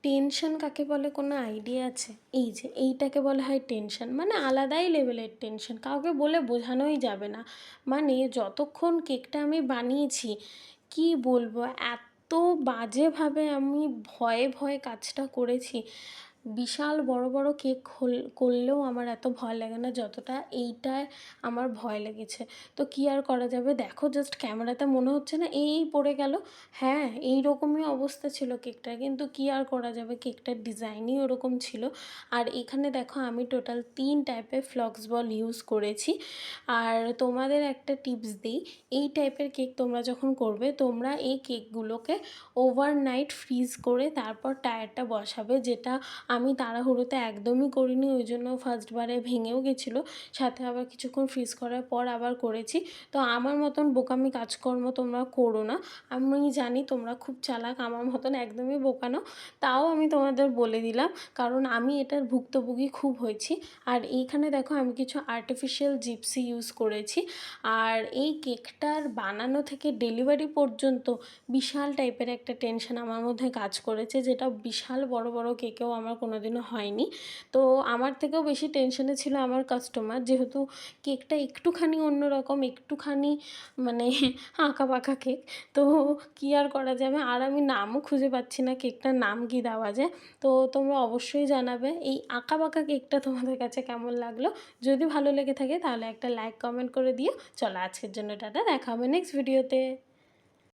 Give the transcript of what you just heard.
Tension কাকে বলে কোনো আইডিয়া আছে? এই যে এইটাকে বলা হয় টেনশন। মানে আলাদাই লেভেলের টেনশন। কাউকে বলে বোঝানোই যাবে না। মানে যতক্ষণ কেকটা আমি বানিয়েছি, কি বলবো? এত বাজেভাবে আমি ভয়ে, ভয়ে কাজটা করেছি। বিশাল বড়, বড় কেক করলেও আমার এত ভয় লাগে না যতটা এইটায় আমার ভয় লেগেছে। তো কী আর করা যাবে? দেখো জাস্ট ক্যামেরাতে মনে হচ্ছে না এই পড়ে গেল? হ্যাঁ, এইরকমই অবস্থা ছিল কেকটার। কিন্তু কী আর করা যাবে? কেকটার ডিজাইনই ওরকম ছিল। আর এখানে দেখো আমি টোটাল 3 টাইপের ফ্লক্স বল ইউজ করেছি। আর তোমাদের একটা টিপস দিই, এই টাইপের কেক তোমরা যখন করবে, তোমরা এই কেকগুলোকে ওভারনাইট ফ্রিজ করে তারপর টায়ারটা বসাবে, যেটা আমি তাড়াহুড়োতে একদমই করিনি, ওই জন্য ফার্স্টবারে ভেঙেও গেছিলো। সাথে আবার কিছুক্ষণ ফ্রিজ করার পর আবার করেছি। তো আমার মতন বোকামি কাজকর্ম তোমরা করো না। আমি জানি তোমরা খুব চালাক, আমার মতন একদমই বোকা নও। তাও আমি তোমাদের বলে দিলাম, কারণ আমি এটার ভুক্তভোগী খুব হয়েছি। আর এইখানে দেখো আমি কিছু আর্টিফিশিয়াল জিপসি ইউজ করেছি। আর এই কেকটার বানানো থেকে ডেলিভারি পর্যন্ত বিশাল টাইপের একটা টেনশন আমার মধ্যে কাজ করেছে, যেটা বিশাল বড় বড় কেকেও আমার কোনোদিনও হয়নি। তো আমার থেকেও বেশি টেনশনে ছিল আমার কাস্টমার, যেহেতু কেকটা একটুখানি অন্যরকম, একটুখানি মানে আঁকাবাঁকা কেক। তো কী আর করা যাবে? আর আমি নামও খুঁজে পাচ্ছি না কেকটার নাম কী দেওয়া যায়। তো তোমরা অবশ্যই জানাবে এই আঁকাবাঁকা কেকটা তোমাদের কাছে কেমন লাগলো। যদি ভালো লেগে থাকে তাহলে একটা লাইক কমেন্ট করে দিও। চলো আজকের জন্য টাটা, দেখা হবে নেক্সট ভিডিওতে।